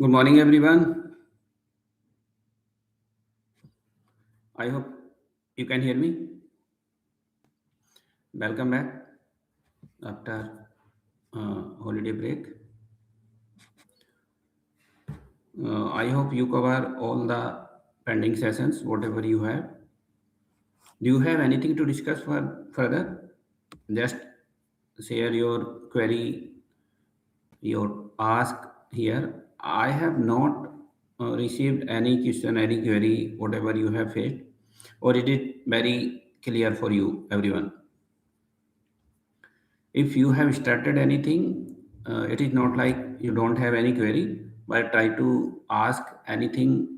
Good morning, everyone. I hope you can hear me. Welcome back after holiday break. I hope you cover all the pending sessions, whatever you have. Do you have anything to discuss further? Just share your query, your ask here. I have not received any question, any query, whatever you have faced, or it is very clear for you, everyone. If you have started anything, it is not like you don't have any query, but try to ask anything,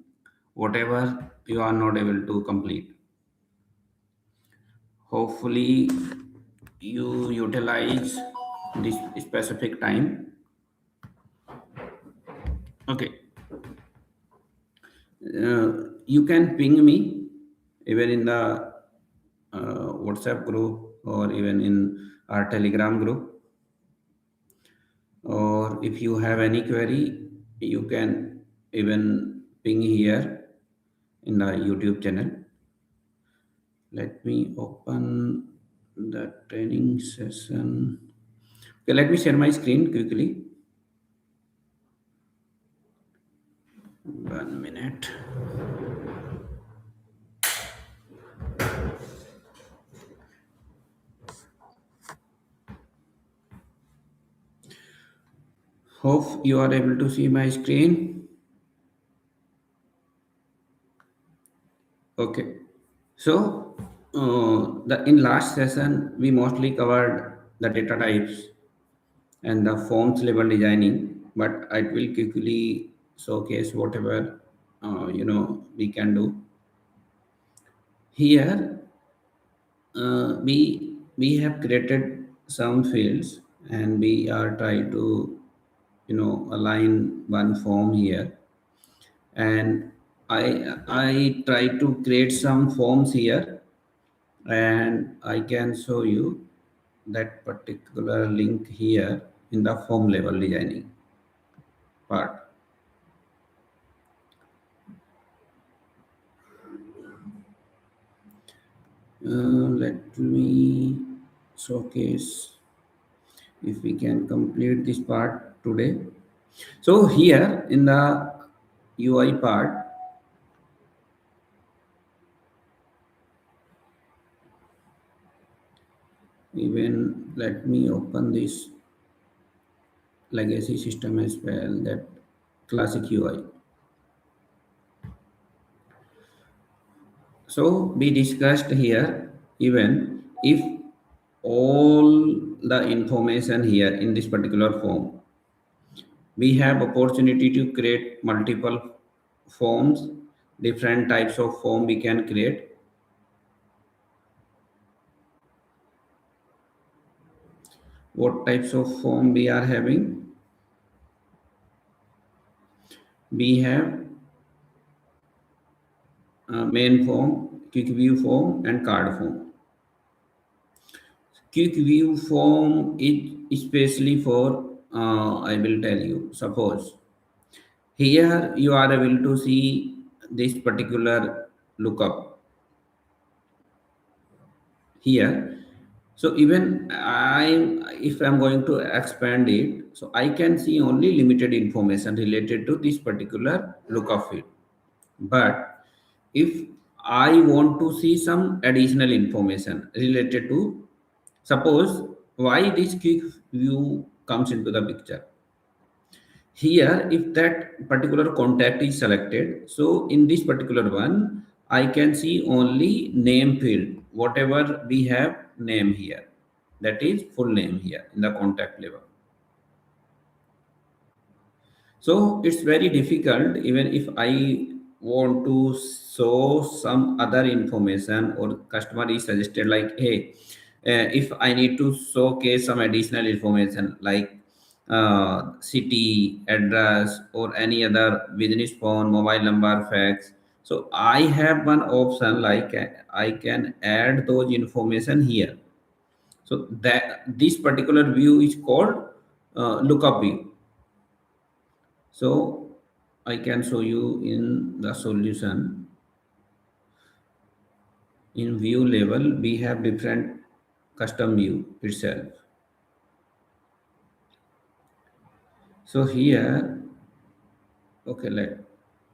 whatever you are not able to complete. Hopefully, you utilize this specific time. Okay, you can ping me even in the WhatsApp group or even in our Telegram group. Or if you have any query, you can even ping here in the YouTube channel. Let me open the training session. Okay, let me share my screen quickly. 1 minute. Hope you are able to see my screen. Okay. So, the in last session we mostly covered the data types and the forms level designing, but I will quickly showcase whatever we can do here. We have created some fields and we are trying to align one form here, and I try to create some forms here, and I can show you that particular link here in the form level designing part. Let me showcase if we can complete this part today. So here in the UI part, even let me open this legacy system as well, that classic UI. So we discussed here, even if all the information here in this particular form, we have opportunity to create multiple forms, different types of form we can create. What types of form we are having? We have main form, quick view form, and card form. Quick view form is especially for, I will tell you, suppose here you are able to see this particular lookup here. So even if I'm going to expand it, so I can see only limited information related to this particular lookup field. But if I want to see some additional information related to, suppose why this quick view comes into the picture. Here, if that particular contact is selected, so in this particular one, I can see only name field, whatever we have name here. That is full name here in the contact level. So it's very difficult, even if I want to show some other information, or customer is suggested like, hey, if I need to showcase some additional information like city, address, or any other business phone, mobile number, fax. So I have one option like I can add those information here. So that this particular view is called lookup view. So I can show you in the solution. In view level, we have different custom view itself. So here, okay,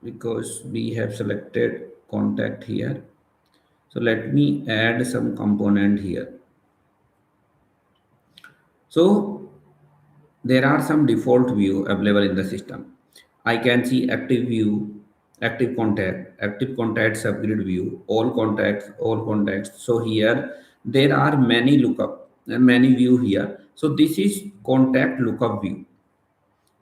because we have selected contact here. So let me add some component here. So there are some default view available in the system. I can see active view, active contact subgrid view, all contacts. So here there are many lookup and many view here. So this is contact lookup view.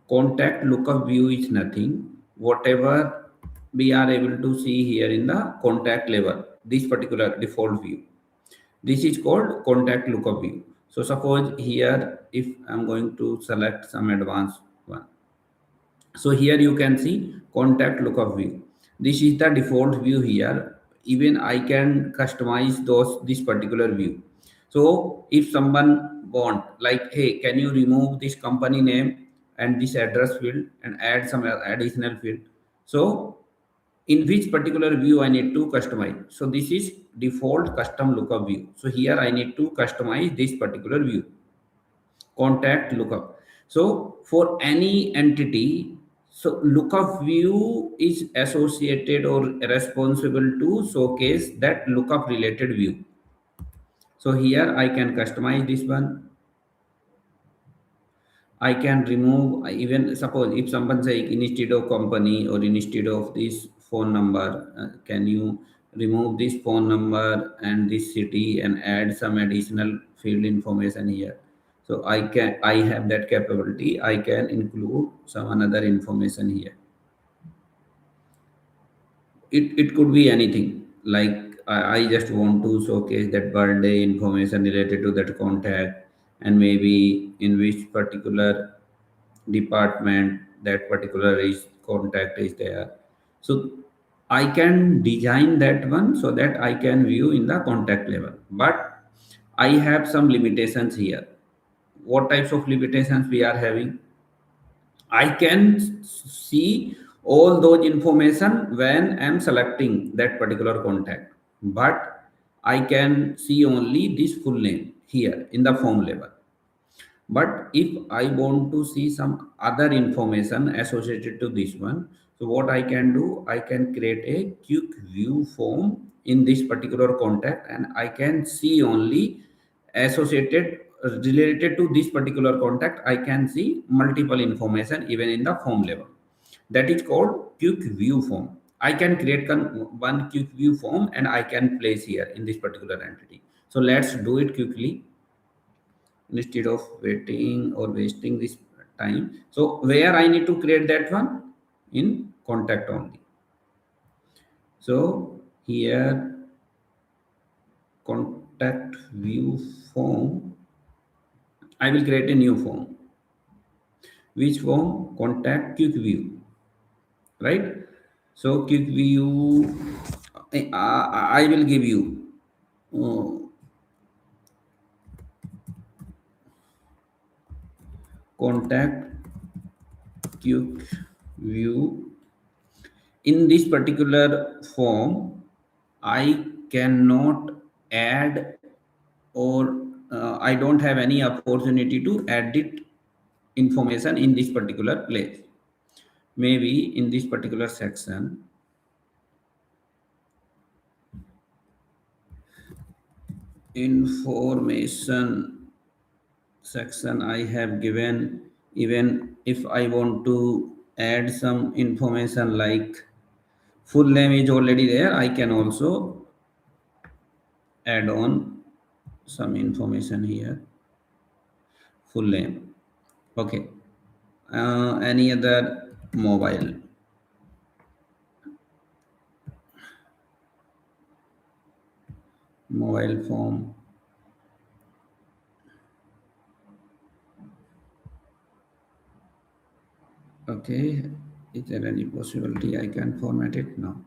Contact lookup view is nothing. Whatever we are able to see here in the contact level, this particular default view. This is called contact lookup view. So suppose here, if I'm going to select some advanced one. So here you can see contact lookup view. This is the default view here. Even I can customize this particular view. So if someone want like, hey, can you remove this company name and this address field and add some additional field? So in which particular view I need to customize. So this is default custom lookup view. So here I need to customize this particular view, contact lookup. So for any entity, so lookup view is associated or responsible to showcase that lookup related view. So here I can customize this one. I can remove even suppose if someone say instead of company or instead of this phone number, can you remove this phone number and this city and add some additional field information here? So I have that capability. I can include some another information here. It could be anything like I just want to showcase that birthday information related to that contact and maybe in which particular department that particular is contact is there. So I can design that one so that I can view in the contact level, but I have some limitations here. What types of limitations we are having? I can see all those information when I'm selecting that particular contact, but I can see only this full name here in the form level. But if I want to see some other information associated to this one, so what I can do, I can create a quick view form in this particular contact and I can see only associated related to this particular contact. I can see multiple information even in the form level. That is called quick view form. I can create one quick view form and I can place here in this particular entity. So let's do it quickly instead of waiting or wasting this time. So where I need to create that one? In contact only. So here contact view form, I will create a new form. Which form? Contact quick view, right? So quick view, I will give you uh, contact quick view. In this particular form, I cannot add or I don't have any opportunity to edit information in this particular place. Maybe in this particular section, information section, I have given even if I want to add some information like full name is already there, I can also add on some information here, full name. Okay. Any other mobile form? Okay. Is there any possibility I can format it now?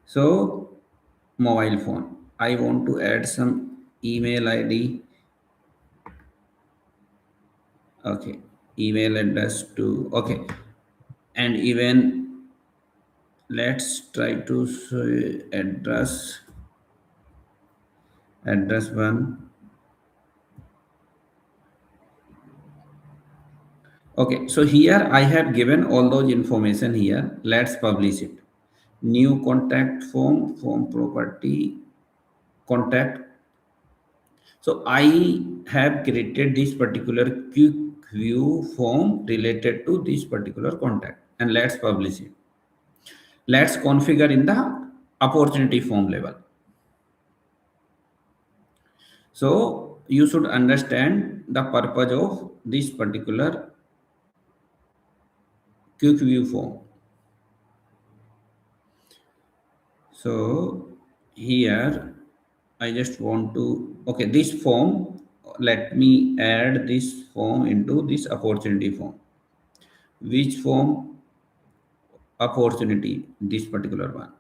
So mobile phone. I want to add some email ID. Okay. Email address to okay. And even Let's try to address one. Okay, so here I have given all those information here. Let's publish it. New contact form, form property, contact. So I have created this particular quick view form related to this particular contact, and let's publish it. Let's configure in the opportunity form level. So you should understand the purpose of this particular quick view form. So here I just want to, okay, this form, let me add this form into this opportunity form. Which form? Opportunity, this particular one.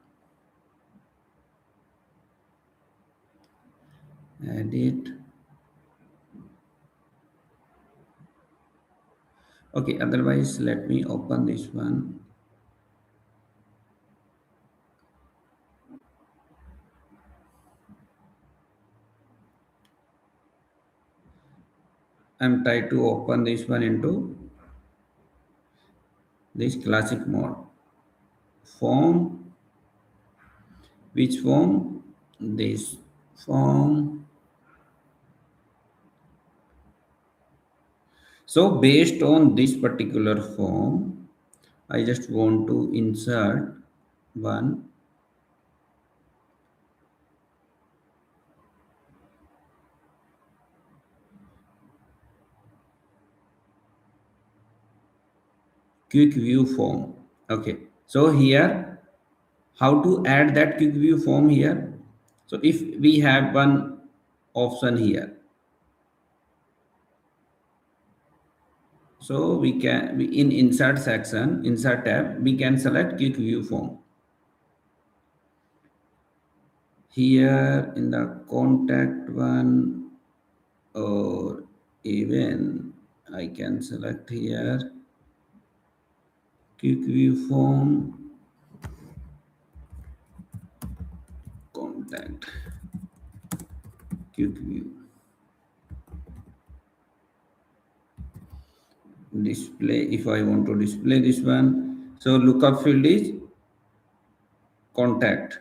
Edit. Okay, otherwise let me open this one. I'm trying to open this one into this classic mode. Form, which form? This form. So based on this particular form, I just want to insert one quick view form. Okay, so here how to add that quick view form here? So if we have one option here, so in insert section, insert tab, we can select quick view form. Here in the contact one, or even I can select here quick view form, contact quick view, display. If I want to display this one, so lookup field is contact.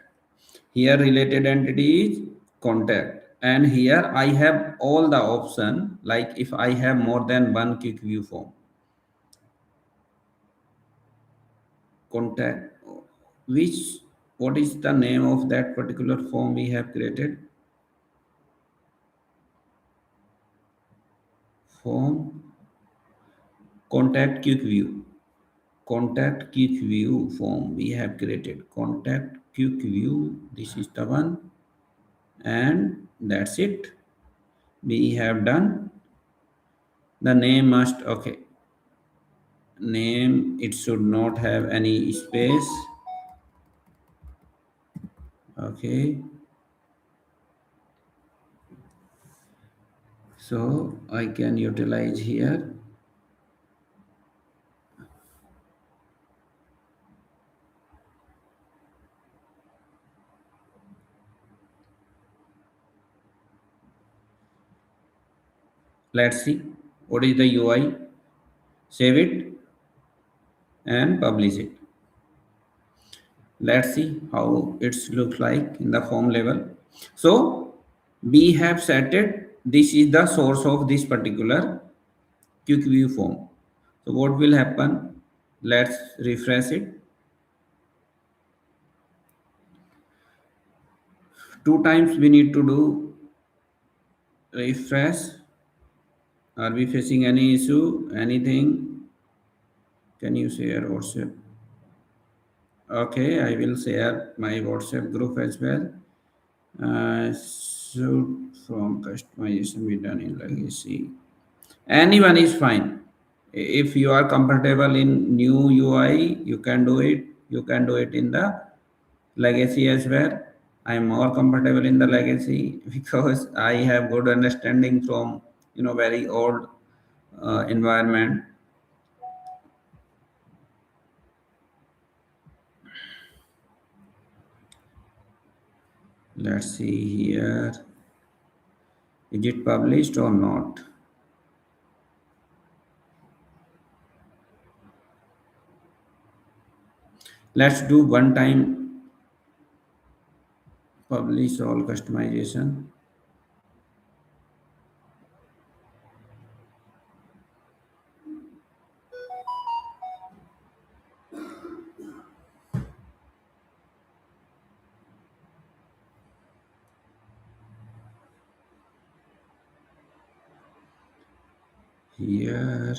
Here related entity is contact, and here I have all the option, like if I have more than one quick view form. Contact, which, what is the name of that particular form we have created? Form contact quick view, contact quick view form we have created. Contact quick view, this is the one, and that's it. We have done. The name must, okay, name, it should not have any space. Okay, so I can utilize here. Let's see what is the UI. Save it and publish it. Let's see how it's look like in the form level. So we have set it, this is the source of this particular quick view form. So what will happen? Let's refresh it. Two times we need to do refresh. Are we facing any issue? Anything? Can you share WhatsApp? Okay, I will share my WhatsApp group as well. Should from customization be done in legacy? Anyone is fine. If you are comfortable in new UI, you can do it. You can do it in the legacy as well. I am more comfortable in the legacy because I have good understanding from very old environment. Let's see here. Is it published or not? Let's do one time publish all customization. Here,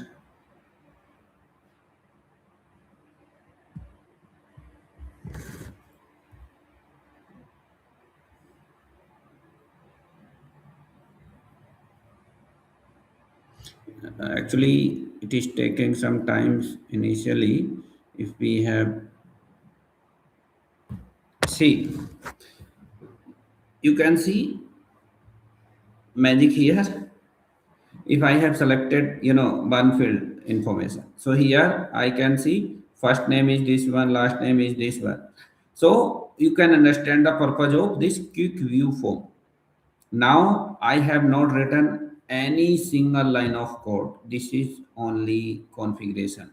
actually, it is taking some time initially. If we have, see, you can see magic here. If I have selected, one field information, so here I can see first name is this one, last name is this one. So you can understand the purpose of this quick view form. Now I have not written any single line of code. This is only configuration.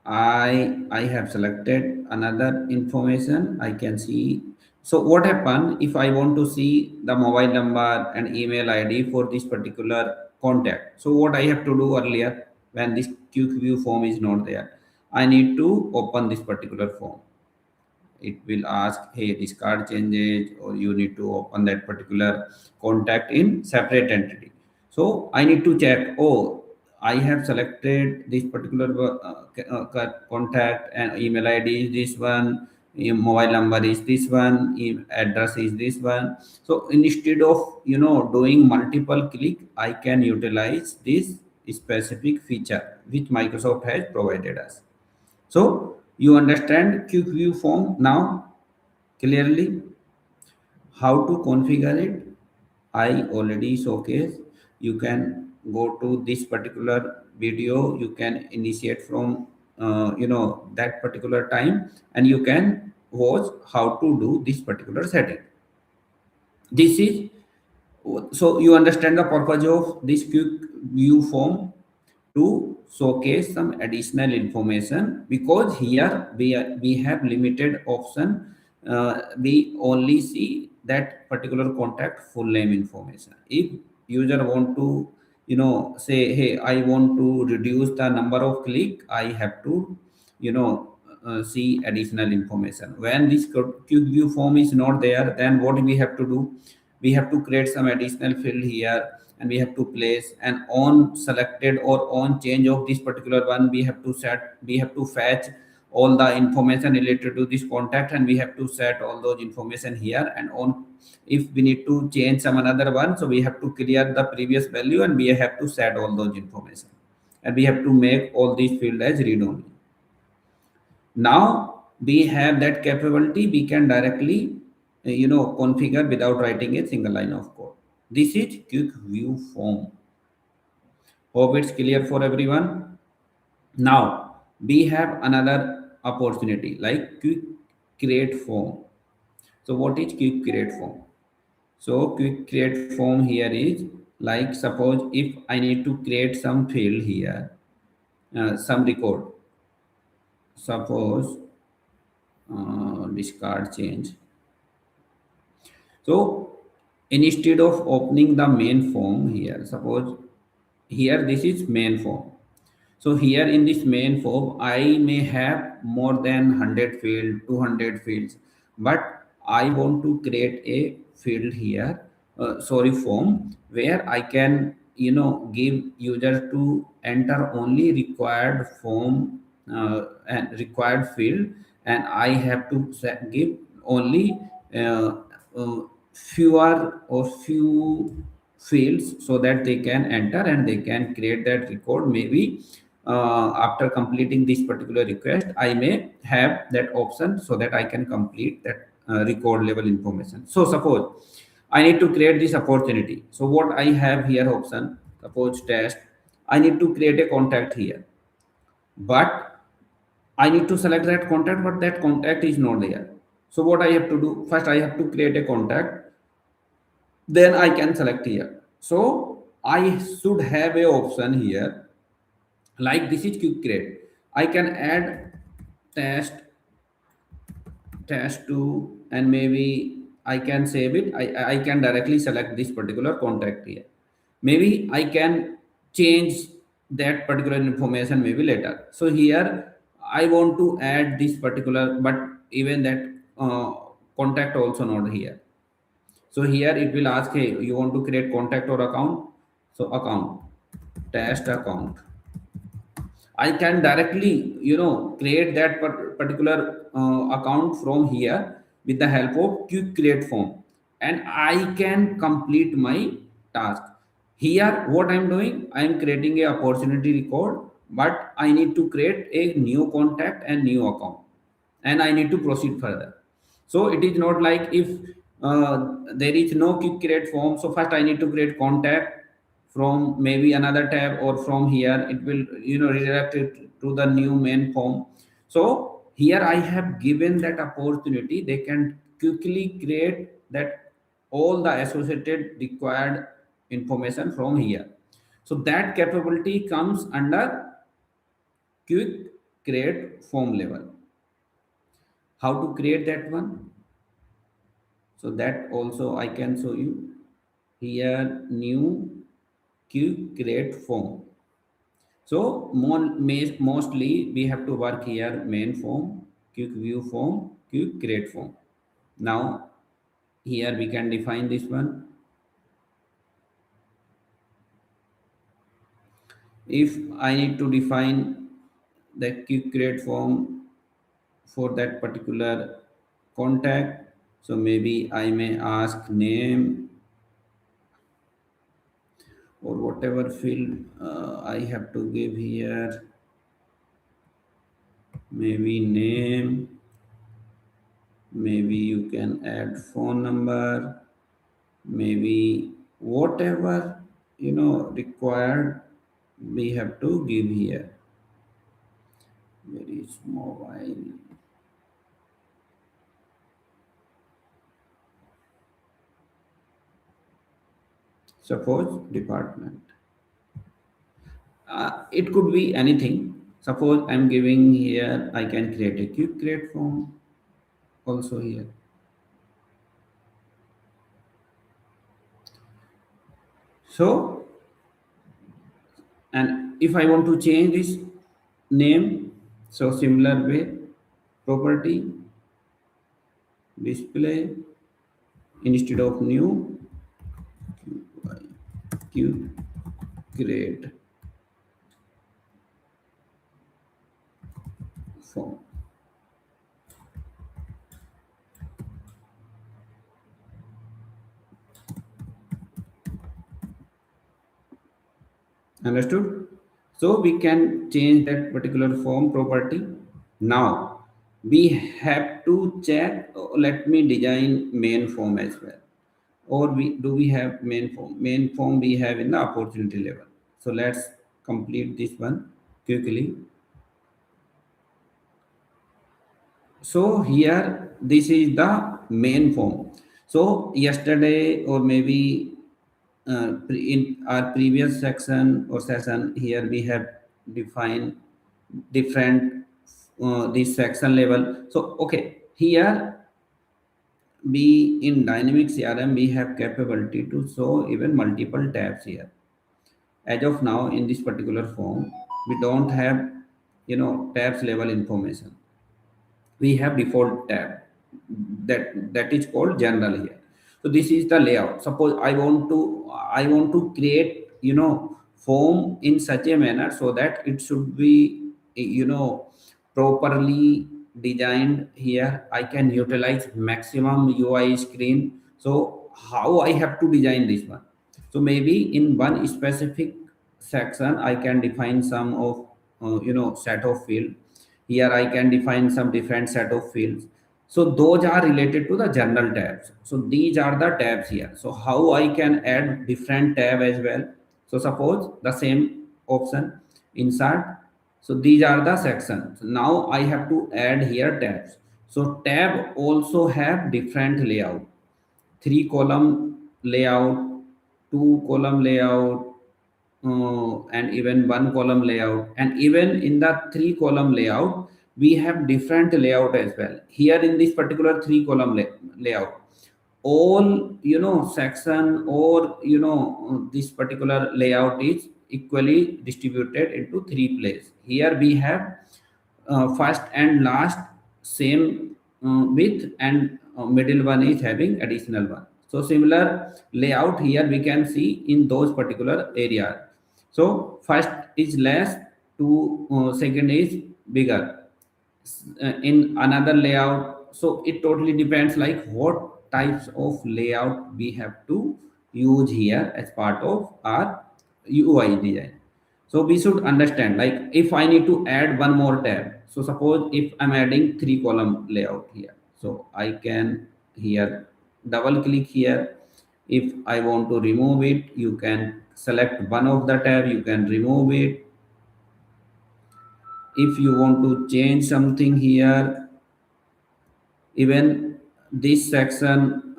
I have selected another information. I can see. So what happened if I want to see the mobile number and email ID for this particular contact? So what I have to do earlier when this quick view form is not there, I need to open this particular form. It will ask, hey, this card changes, or you need to open that particular contact in separate entity. So I need to check, oh, I have selected this particular contact, and email ID is this one, mobile number is this one, address is this one. So instead of doing multiple click, I can utilize this specific feature which Microsoft has provided us. So you understand quick view form now clearly. How to configure it, I already showcase. You can go to this particular video. You can initiate from that particular time, and you can watch how to do this particular setting. This is, so you understand the purpose of this quick view form, to showcase some additional information, because here we have limited option. We only see that particular contact full name information. If user want to say, hey, I want to reduce the number of click, I have to see additional information. When this quick view form is not there, then what we have to do, we have to create some additional field here, and we have to place an on selected or on change of this particular one. We have to fetch all the information related to this contact, and we have to set all those information here. And on, if we need to change some another one, so we have to clear the previous value, and we have to set all those information, and we have to make all these field as read only. Now we have that capability. We can directly configure without writing a single line of code. This is quick view form. Hope it's clear for everyone. Now we have another opportunity like quick create form. So what is quick create form? So quick create form here is like, suppose if I need to create some field here, some record. Suppose discard change. So instead of opening the main form here, suppose here this is main form. So here in this main form, I may have more than 100 field, 200 fields, but I want to create a field here, form, where I can, give user to enter only required form and required field, and I have to give only uh, fewer or few fields, so that they can enter and they can create that record. Maybe after completing this particular request, I may have that option, so that I can complete that record level information. So suppose I need to create this opportunity. So what I have here option, suppose test, I need to create a contact here, but I need to select that contact, but that contact is not there. So what I have to do? First, I have to create a contact. Then I can select here. So I should have a option here, like this is quick create. I can add test test to, and maybe I can save it. I can directly select this particular contact here. Maybe I can change that particular information maybe later. So here I want to add this particular, but even that contact also not here. So here it will ask, hey, you want to create contact or account? So account, test account. I can directly, create that particular account from here with the help of quick create form, and I can complete my task. Here, what I'm doing, I'm creating a opportunity record, but I need to create a new contact and new account, and I need to proceed further. So it is not like if there is no quick create form. So first I need to create contact from maybe another tab, or from here it will redirect it to the new main form. So here I have given that opportunity, they can quickly create that all the associated required information from here. So that capability comes under quick create form level. How to create that one? So that also I can show you here. New quick create form. So mostly we have to work here main form, quick view form, quick create form. Now here we can define this one. If I need to define the quick create form for that particular contact, so maybe I may ask name, or whatever field I have to give here, maybe name, maybe you can add phone number, maybe whatever required we have to give here. Where is mobile? Suppose department. It could be anything. Suppose I'm giving here, I can create a quick create form also here. So, and if I want to change this name, so similar way, property, display, instead of new, q create form. Understood? So we can change that particular form property. Now we have to check. Let me design main form as well. Or we have main form? Main form we have in the opportunity level. So let's complete this one quickly. So here this is the main form. So yesterday, or maybe in our previous section or session, here we have defined different this section level. So okay, here we in dynamic CRM we have capability to show even multiple tabs here. As of now in this particular form, we don't have tabs level information. We have default tab that is called general here. So this is the layout. Suppose I want to create form in such a manner so that it should be properly designed. Here I can utilize maximum UI screen. So how I have to design this one? So maybe in one specific section I can define some of set of field. Here I can define some different set of fields. So those are related to the general tabs. So these are the tabs here. So how I can add different tab as well? So suppose the same option, insert. So these are the sections. Now I have to add here tabs. So tab also have different layout, three column layout, two column layout, and even one column layout. And even in the three column layout we have different layout as well. Here in this particular three column layout, all section, or this particular layout is equally distributed into three places. Here we have first and last same width, and middle one is having additional one. So similar layout here we can see in those particular areas. So first is less, to second is bigger in another layout. So it totally depends like what types of layout we have to use here as part of our UI design. So we should understand like if I need to add one more tab. So suppose if I'm adding three column layout here, so I can here double click here. If I want to remove it, you can select one of the tab, you can remove it. If you want to change something here, even this section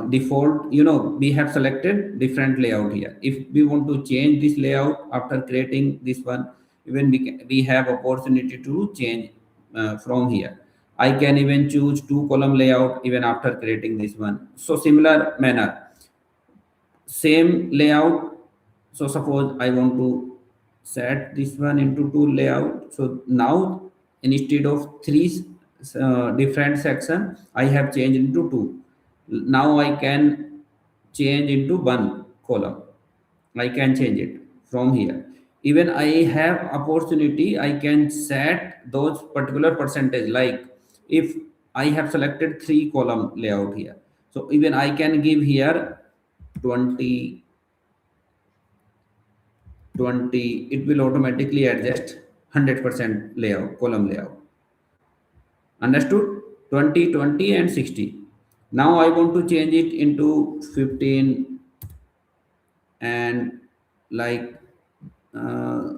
default, we have selected different layout here. If we want to change this layout after creating this one, even we have opportunity to change from here. I can even choose two column layout even after creating this one. So similar manner, same layout. So suppose I want to set this one into two layout. So now instead of three different section, I have changed into two. Now I can change into one column. I can change it from here. Even I have opportunity, I can set those particular percentage. Like if I have selected three column layout here, so even I can give here 20, 20. It will automatically adjust 100% layout, column layout. Understood? 20, 20, and 60. Now I want to change it into 15 and like uh,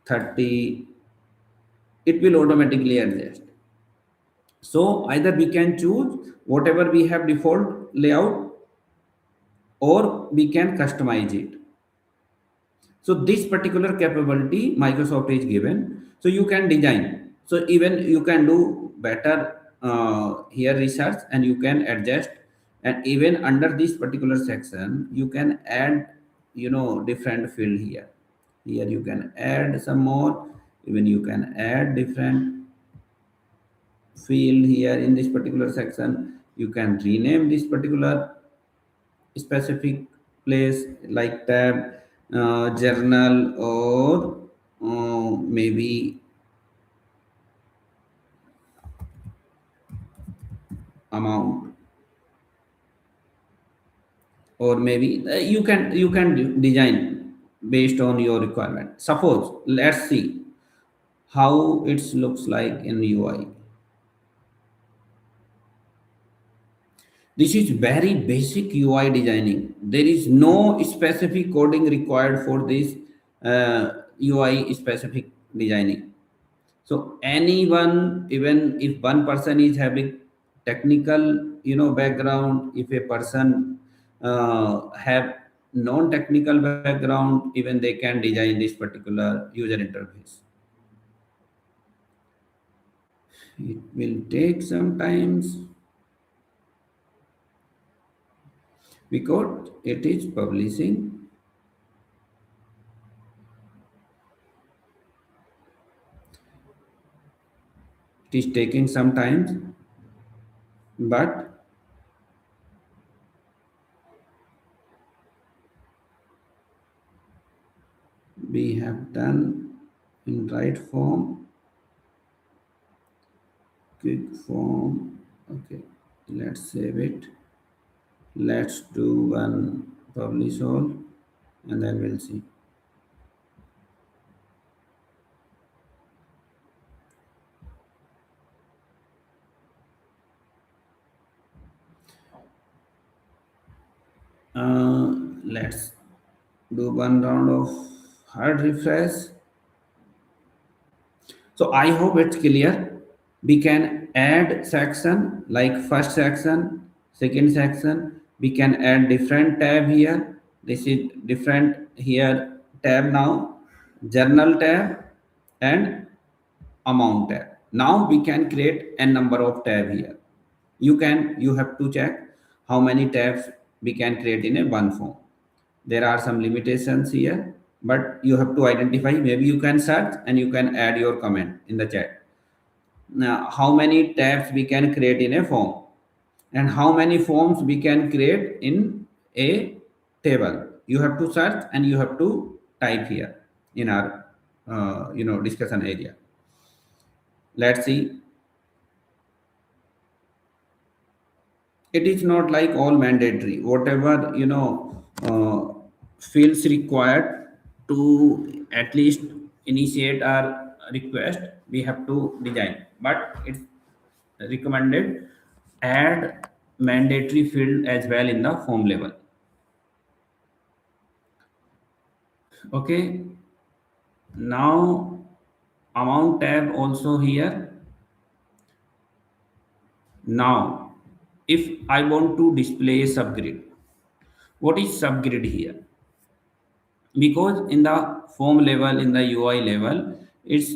30. It will automatically adjust. So either we can choose whatever we have default layout, or we can customize it. So this particular capability Microsoft is given. So you can design. So even you can do better here research, and you can adjust. And even under this particular section, you can add, different field here. Here you can add some more. Even you can add different field here in this particular section. You can rename this particular specific place like tab, journal, or maybe amount, or maybe you can design based on your requirement. Suppose let's see how it looks like in UI. This is very basic UI designing. There is no specific coding required for this UI specific designing. So anyone, even if one person is having technical, background, if a person have non-technical background, even they can design this particular user interface. It will take some times because it is publishing. It is taking some time, but we have done in right form, quick form. Okay, let's save it. Let's do one publish all, and then we'll see. Let's do one round of hard refresh. So I hope it's clear. We can add section like first section, second section. We can add different tab here. This is different here tab now, journal tab and amount tab. Now we can create a number of tab here. You have to check how many tabs we can create in a one form. There are some limitations here, but you have to identify. Maybe you can search and you can add your comment in the chat. Now, how many tabs we can create in a form and how many forms we can create in a table. You have to search and you have to type here in our discussion area. Let's see. It is not like all mandatory. Whatever fields required to at least initiate our request, we have to design. But it's recommended add mandatory field as well in the form level. Okay, now amount tab also here. Now if I want to display a subgrid, what is subgrid here? Because in the form level, in the UI level, it's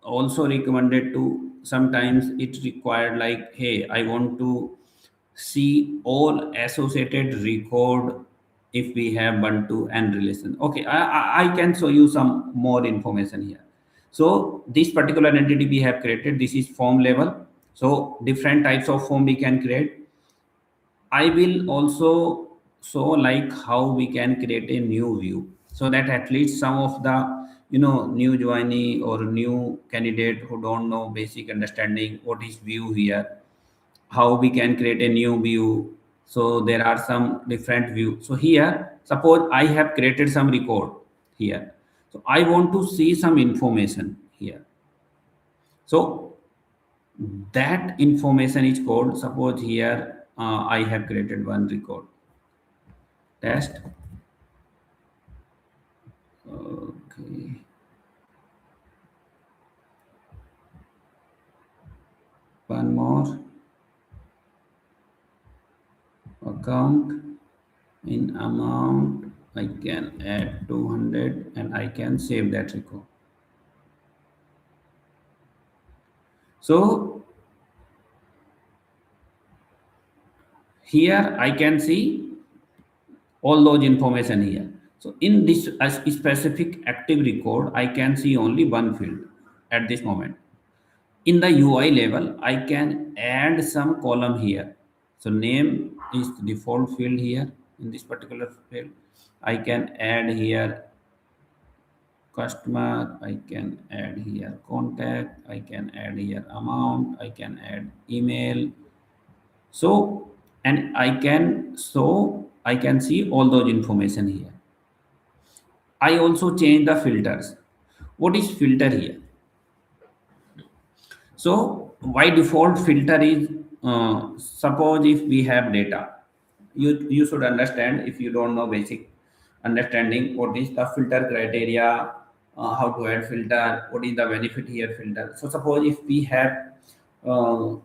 also recommended to sometimes it required like, hey, I want to see all associated record if we have Ubuntu and relation. Okay, I can show you some more information here. So this particular entity we have created, this is form level. So different types of form we can create. I will also show like how we can create a new view so that at least some of the new joinee or new candidate who don't know basic understanding what is view here, how we can create a new view. So there are some different view. So here suppose I have created some record here. So I want to see some information here. So that information is called, suppose here I have created one record test. Okay, one more account. In amount I can add 200 and I can save that record. So here I can see all those information here. So in this specific active record, I can see only one field at this moment. In the UI level, I can add some column here. So name is the default field here in this particular field. I can add here customer, I can add here contact, I can add here amount, I can add email. So, and I can see all those information here. I also change the filters. What is filter here? So by default filter is suppose if we have data, you should understand, if you don't know basic understanding what is the filter criteria, how to add filter, what is the benefit here filter. So suppose if we have uh,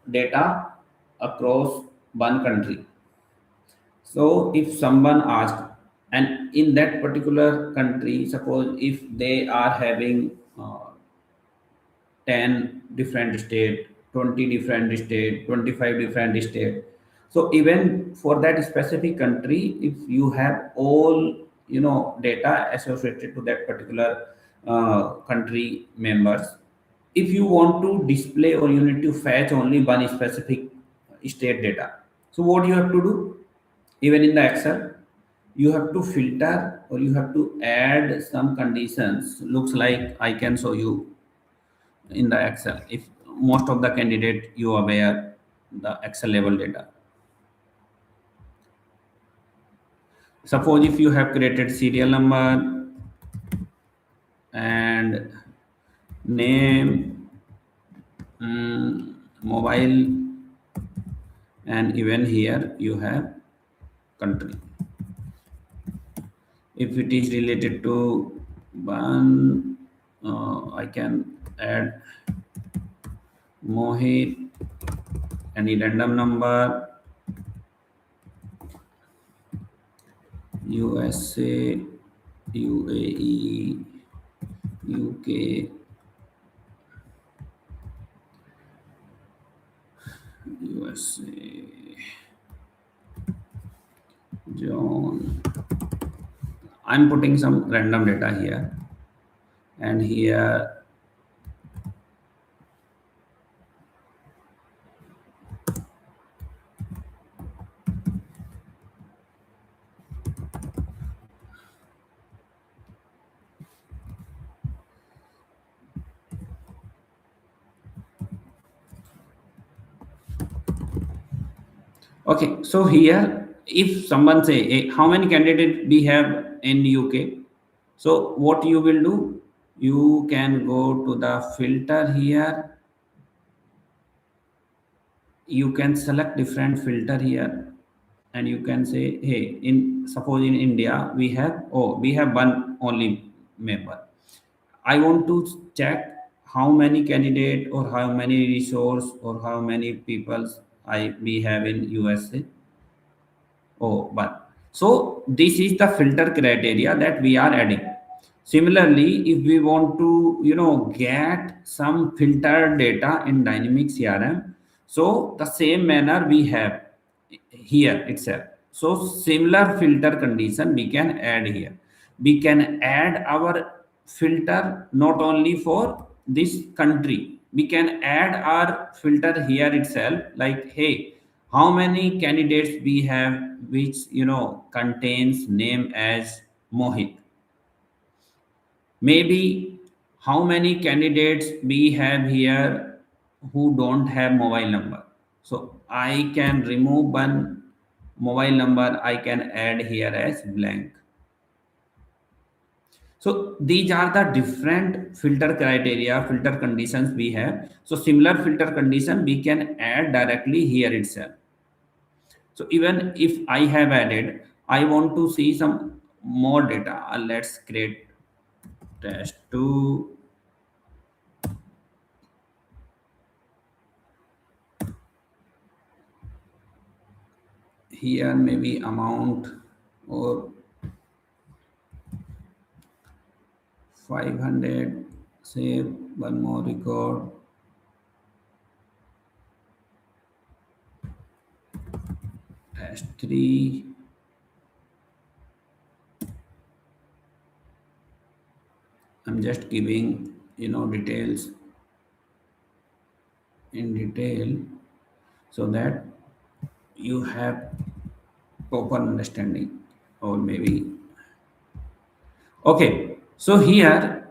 data across one country. So if someone asked, and in that particular country, suppose if they are having 10 different state, 20 different state, 25 different state. So even for that specific country, if you have all data associated to that particular country members, if you want to display or you need to fetch only one specific state data, so what you have to do, even in the Excel, you have to filter or you have to add some conditions. Looks like I can show you in the Excel. If most of the candidate you aware the Excel level data. Suppose if you have created serial number and name, mobile, and even here you have country. If it is related to one, I can add Mohit, any random number, USA, UAE, UK, USA, John. I'm putting some random data here, and here. Okay, so here, if someone say, how many candidates we have in UK, so what you will do, you can go to the filter here, you can select different filter here, and you can say, hey, in suppose in India we have, oh, we have one only member. I want to check how many candidate or how many resource or how many people I we have in USA. Oh, but so this is the filter criteria that we are adding. Similarly, if we want to, get some filter data in dynamic CRM, so the same manner we have here itself. So similar filter condition we can add here. We can add our filter not only for this country. We can add our filter here itself, like, hey, how many candidates we have which contains name as Mohit. Maybe how many candidates we have here who don't have mobile number. So I can remove one mobile number, I can add here as blank. So these are the different filter criteria, filter conditions we have. So similar filter condition we can add directly here itself. So even if I have added, I want to see some more data. Let's create test 2. Here maybe amount or 500. Save one more record. Test 3. I'm just giving details in detail so that you have proper understanding, or maybe okay. So here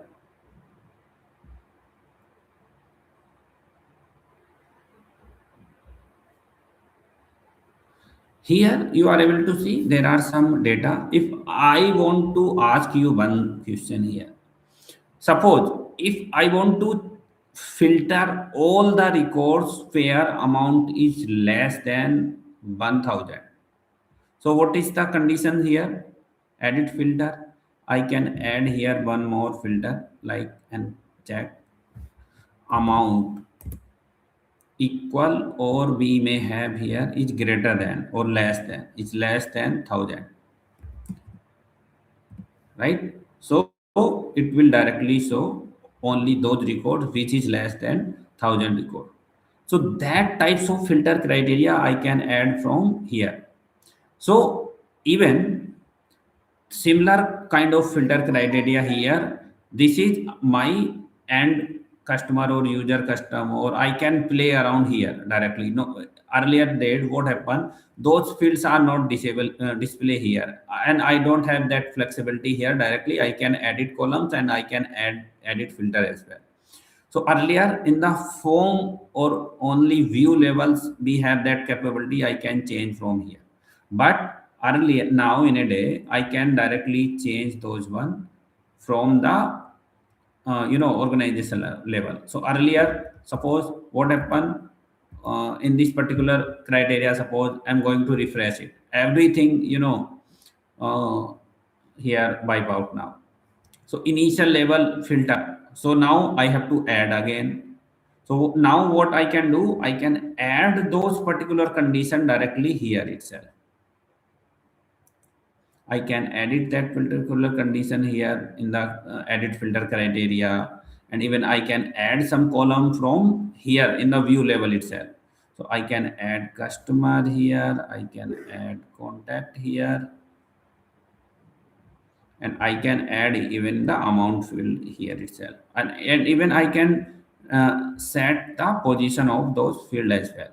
you are able to see there are some data. If I want to ask you one question here, suppose if I want to filter all the records where amount is less than 1000. So what is the condition here? Edit filter. I can add here one more filter, like, and check amount equal, or we may have here is greater than or less than, is less than 1000, right? So it will directly show only those records which is less than 1000 record. So that types of filter criteria I can add from here. So even similar kind of filter criteria here, this is my end customer or user custom, or I can play around here directly. No, earlier date what happened, those fields are not display here, and I don't have that flexibility here. Directly I can edit columns and I can edit filter as well. So earlier in the form or only view levels, we have that capability. I can change from here. But earlier now in a day, I can directly change those one from the organizational level. So earlier, suppose what happened in this particular criteria. Suppose I'm going to refresh it. Everything uh, here wipe out now. So initial level filter, so now I have to add again. So now what I can do, I can add those particular condition directly here itself. I can edit that particular condition here in the edit filter criteria, and even I can add some column from here in the view level itself. So I can add customer here, I can add contact here, and I can add even the amount field here itself, and even I can set the position of those field as well.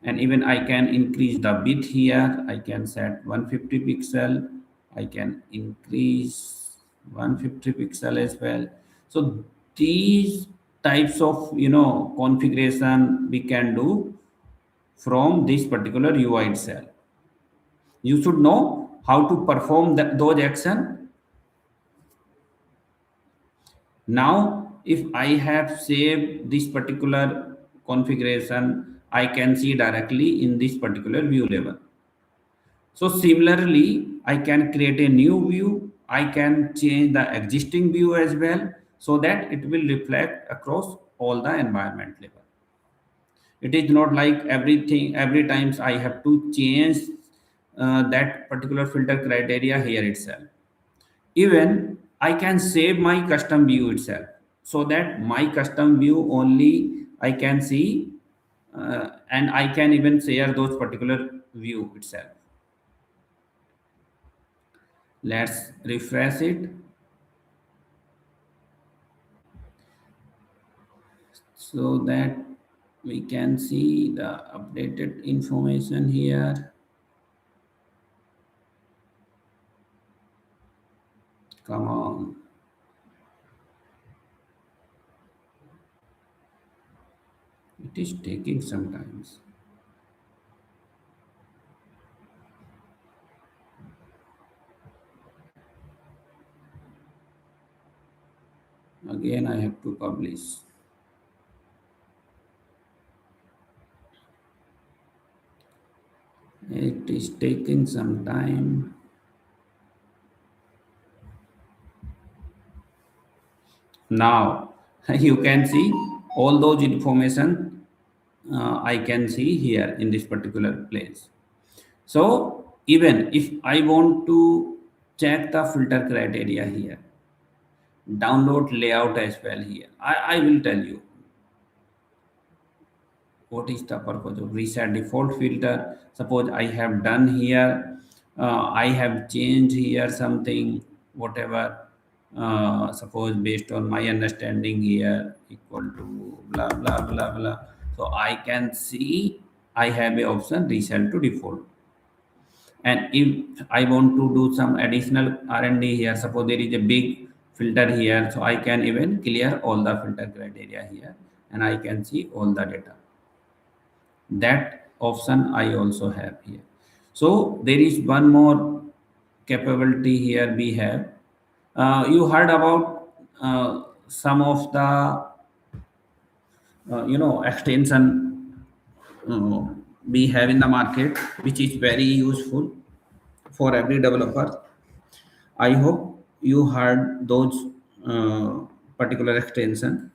And even I can increase the bit here. I can set 150 pixel. I can increase 150 pixel as well. So these types of configuration we can do from this particular UI itself. You should know how to perform those action. Now if I have saved this particular configuration, I can see directly in this particular view level. So similarly, I can create a new view. I can change the existing view as well, so that it will reflect across all the environment level. It is not like everything every times I have to change that particular filter criteria here itself. Even I can save my custom view itself, so that my custom view only I can see, and I can even share those particular view itself. Let's refresh it so that we can see the updated information here. Come on. It is taking some time. Again, I have to publish. It is taking some time. Now you can see all those information I can see here in this particular place. So even if I want to check the filter criteria here, download layout as well here, I will tell you what is the purpose of reset default filter. Suppose I have done here, I have changed here something, whatever, suppose based on my understanding here equal to blah blah blah blah. So I can see I have a option reset to default. And if I want to do some additional R&D here, suppose there is a big filter here, so I can even clear all the filter criteria here, and I can see all the data. That option I also have here. So there is one more capability here we have. You heard about some of the extension uh, we have in the market, which is very useful for every developer. I hope you heard those particular extension.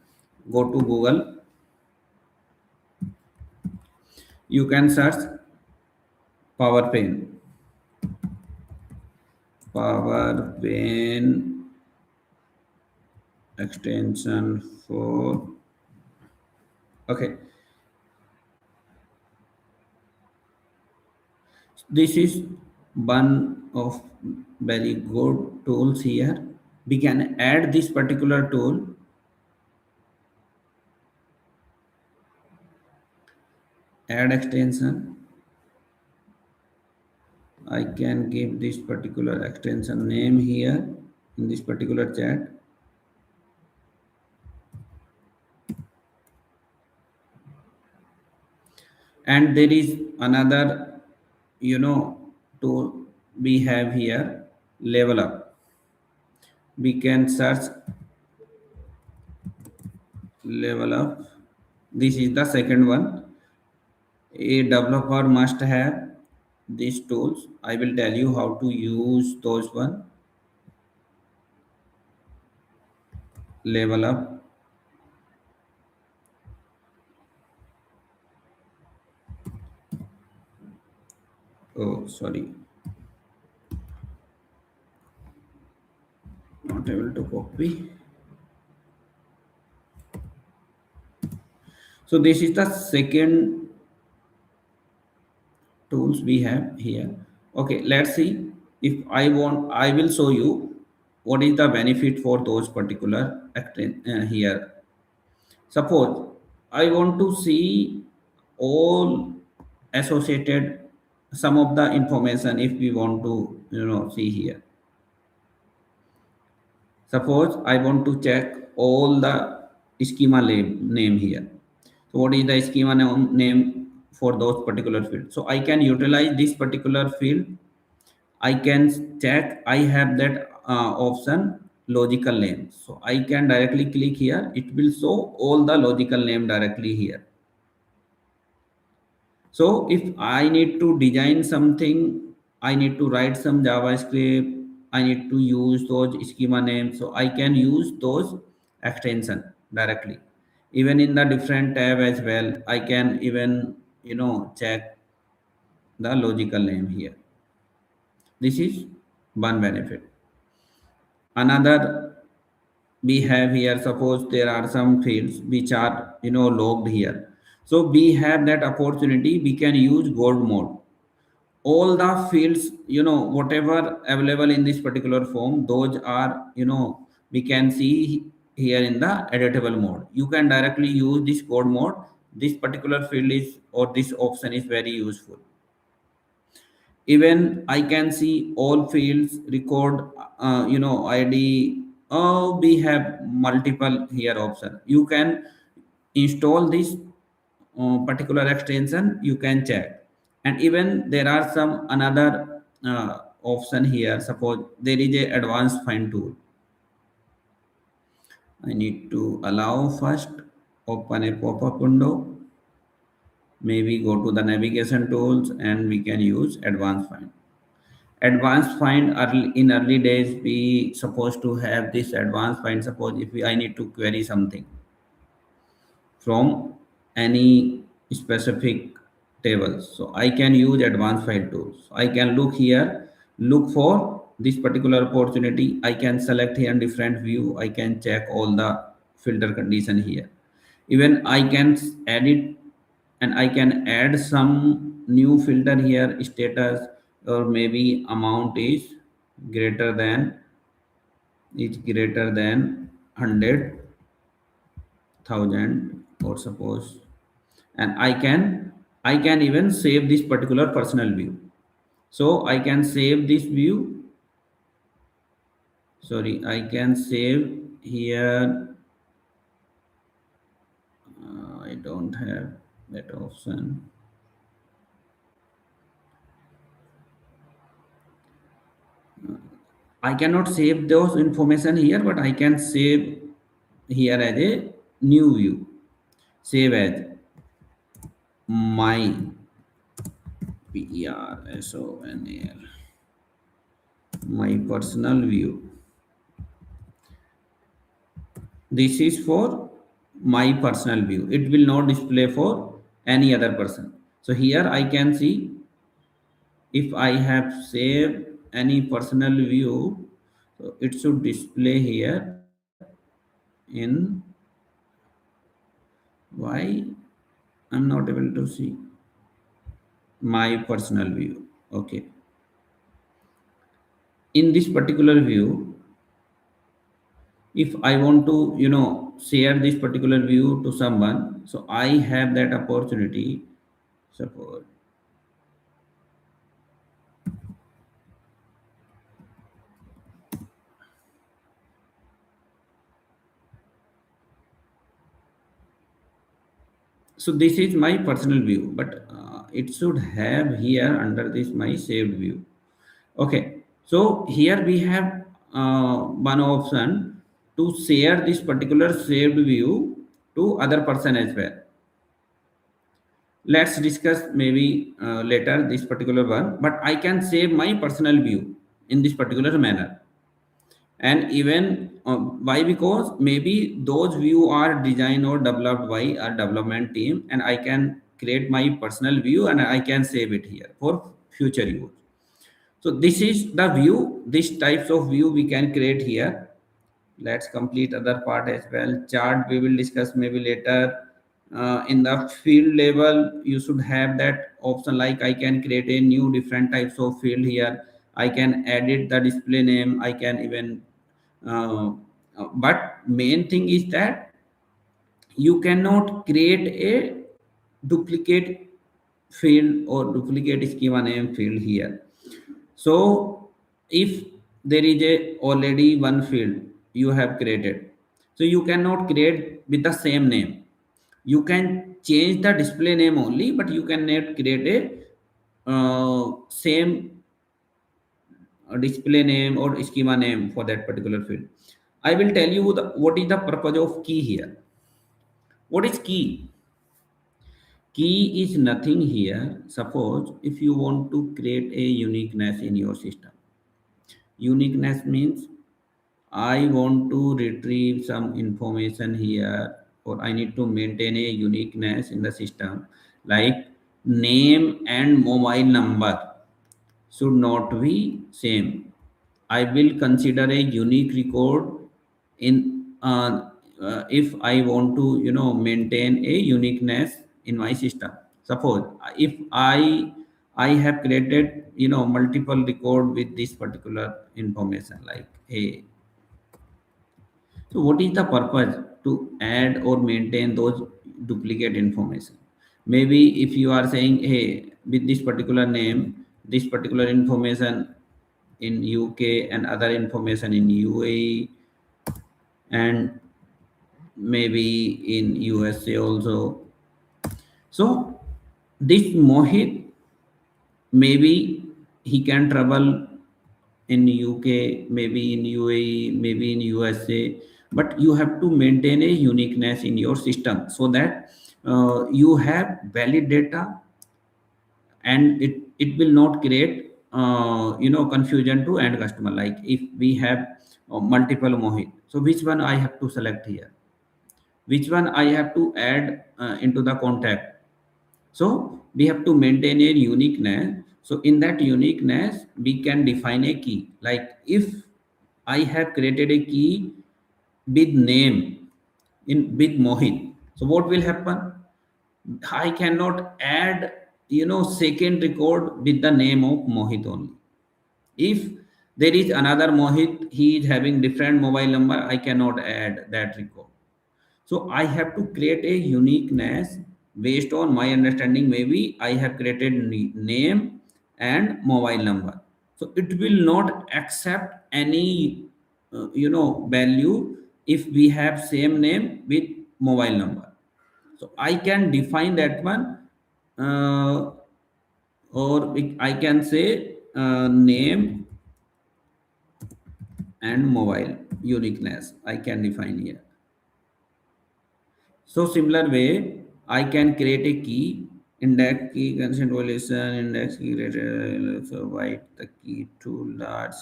Go to Google. You can search Power Pen. Power Pen extension for, okay, this is one of very good tools here. We can add this particular tool, add extension. I can give this particular extension name here in this particular chat. And there is another tool we have here, level up. We can search level up. This is the second one. A developer must have these tools. I will tell you how to use those one. Level up. sorry, not able to copy. So this is the second tools we have here. Okay, let's see. If I want, I will show you what is the benefit for those particular here. Suppose I want to see all associated some of the information. If we want to see here, suppose I want to check all the schema name here. So what is the schema name for those particular fields? So I can utilize this particular field. I can check, I have that option logical name. So I can directly click here. It will show all the logical name directly here. So if I need to design something, I need to write some JavaScript, I need to use those schema names. So I can use those extension directly. Even in the different tab as well, I can even check the logical name here. This is one benefit. Another we have here, suppose there are some fields which are logged here. So we have that opportunity, we can use gold mode. All the fields whatever available in this particular form, those are we can see here in the editable mode. You can directly use this code mode. This particular field is, or this option is very useful. Even I can see all fields, record id. Oh, we have multiple here option. You can install this particular extension, you can check. And even there are some another option here. Suppose there is a advanced find tool. I need to allow first, open a pop-up window, maybe go to the navigation tools, and we can use advanced find. Advanced find, in early days we supposed to have this advanced find. Suppose if I need to query something from any specific tables, so I can use advanced file tools. I can look here, look for this particular opportunity. I can select here different view. I can check all the filter condition here. Even I can edit, and I can add some new filter here, status, or maybe amount greater than is greater than 100,000, or suppose. And I can even save this particular personal view. So I can save this view. Sorry, I can save here. I don't have that option. I cannot save those information here, but I can save here as a new view. Save as my personal, my personal view. This is for my personal view. It will not display for any other person. So here I can see if I have saved any personal view, so it should display here in, why I'm not able to see my personal view. Okay, in this particular view, if I want to share this particular view to someone, so I have that opportunity. Suppose so this is my personal view, but it should have here under this my saved view. Okay, so here we have one option to share this particular saved view to other person as well. Let's discuss maybe later this particular one, but I can save my personal view in this particular manner. And even why? Because maybe those view are designed or developed by a development team, and I can create my personal view and I can save it here for future use. So this is the view, these types of view we can create here. Let's complete other part as well. Chart we will discuss maybe later. In the field level you should have that option, like I can create a new different types of field here. I can edit the display name, I can even but main thing is that you cannot create a duplicate field or duplicate schema name field here. So if there is a already one field you have created, so you cannot create with the same name. You can change the display name only, but you cannot create a same display name or schema name for that particular field. I will tell you what is the purpose of key here. What is key? Key is nothing here. Suppose if you want to create a uniqueness in your system. Uniqueness means I want to retrieve some information here, or I need to maintain a uniqueness in the system, like name and mobile number should not be same. I will consider a unique record in if I want to maintain a uniqueness in my system. Suppose if I have created multiple record with this particular information, like a, so what is the purpose to add or maintain those duplicate information? Maybe if you are saying, hey, with this particular name, this particular information in UK and other information in UAE and maybe in USA also. So this Mohit, maybe he can travel in UK, maybe in UAE, maybe in USA, but you have to maintain a uniqueness in your system so that you have valid data, and it will not create confusion to end customer. Like if we have multiple Mohit, so which one I have to select here, which one I have to add into the contact. So we have to maintain a uniqueness. So in that uniqueness, we can define a key. Like if I have created a key with name in with Mohit, so what will happen? I cannot add second record with the name of Mohit only. If there is another Mohit, he is having different mobile number, I cannot add that record. So I have to create a uniqueness based on my understanding. Maybe I have created name and mobile number. So it will not accept any value if we have same name with mobile number. So I can define that one, uh, or I can say name and mobile uniqueness. I can define here. So similar way, I can create a key, index key, constant violation, index key greater, so write the key too large.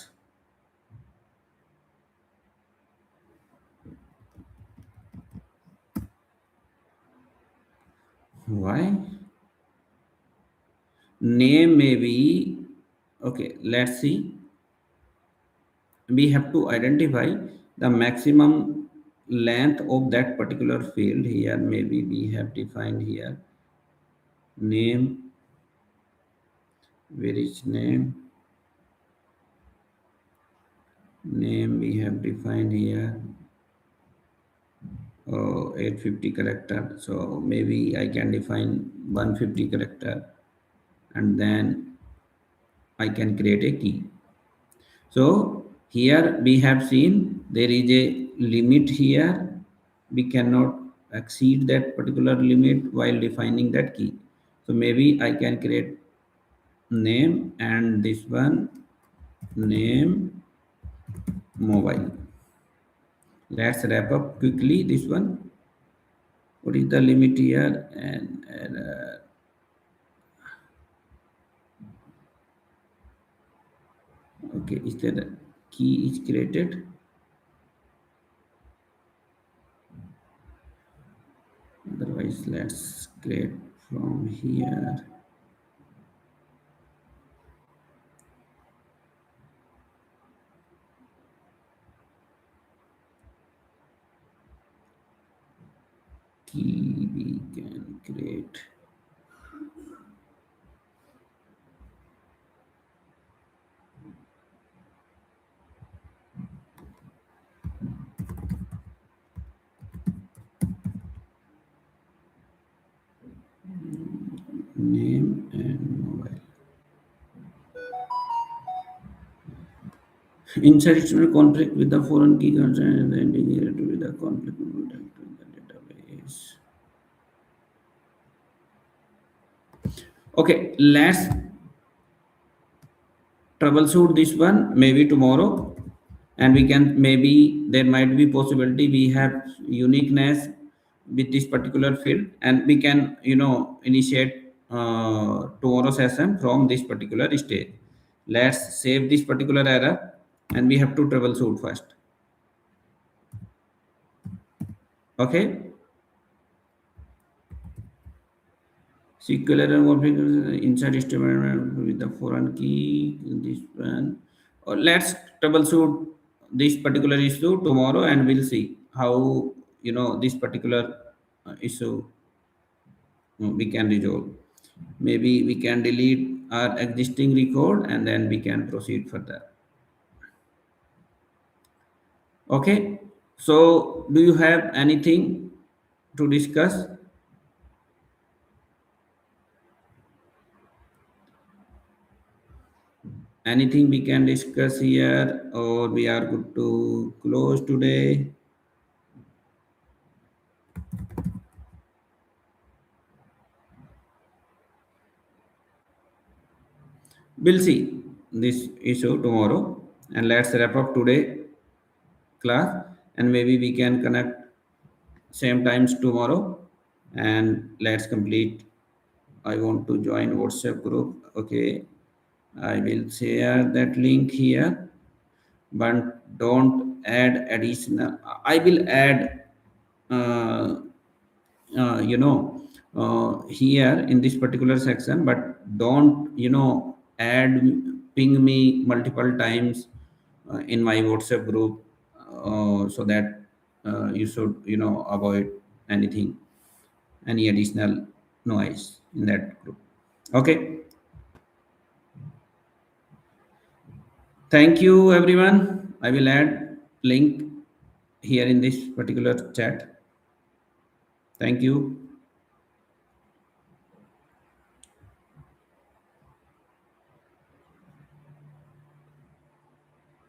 Why? Name may be, okay, let's see. We have to identify the maximum length of that particular field here. Maybe we have defined here name, where is name we have defined here 850 character. So maybe I can define 150 character, and then I can create a key. So here we have seen there is a limit here. We cannot exceed that particular limit while defining that key. So maybe I can create name and this one name mobile. Let's wrap up quickly this one. What is the limit here? And okay, is there a key is created? Otherwise, let's create from here. key we can create. Name and mobile. Inside external conflict with the foreign key concern and the integrated with the conflict with the database. Okay, let's troubleshoot this one maybe tomorrow, and we can, maybe there might be possibility we have uniqueness with this particular field, and we can initiate tomorrow session from this particular stage. Let's save this particular error, and we have to troubleshoot first. Okay. SQL error conflict inside statement with the foreign key. This one. Let's troubleshoot this particular issue tomorrow, and we'll see how this particular issue we can resolve. Maybe we can delete our existing record, and then we can proceed further. Okay. So, do you have anything to discuss? Anything we can discuss here, or we are good to close today? We'll see this issue tomorrow, and let's wrap up today class, and maybe we can connect same times tomorrow, and let's complete. I want to join WhatsApp group. Okay, I will share that link here, but don't add additional. I will add uh, here in this particular section, but don't add ping me multiple times in my WhatsApp group, so that you should avoid anything, any additional noise in that group. Okay. Thank you, everyone. I will add link here in this particular chat. Thank you.